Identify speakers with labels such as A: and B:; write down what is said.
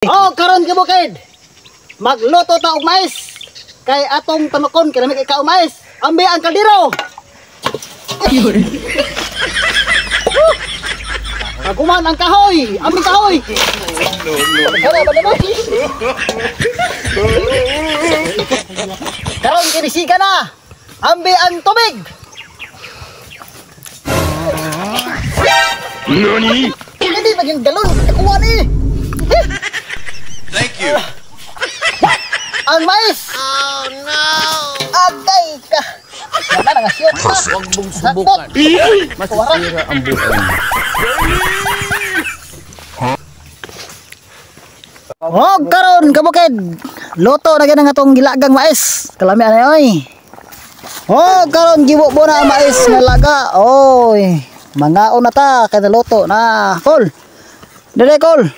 A: Oh, karon gibukid. Magluto ta og mais. Kay atong tamakon kay lamig ikaw mais. Ambi ang kaldero. Aguman ang kahoy. Ambi kahoy. Karon kinisiga na. Ambi ang tubig.
B: Nani?
A: Hindi maging galon. Kuha ni.
B: Thank you.
A: Ang mais!
C: Oh no!
A: Agay ka! Wala na nga siyot ka!
C: Huwag mong subukan. Masisira ang buhay.
A: Hog karon kabukid! Luto na ganang atong gilagang mais. Kalami anay oy. Hog karon gibo na ang mais nga laga. Oy, mangaon na ta kay luto na. Kol. Dere kol.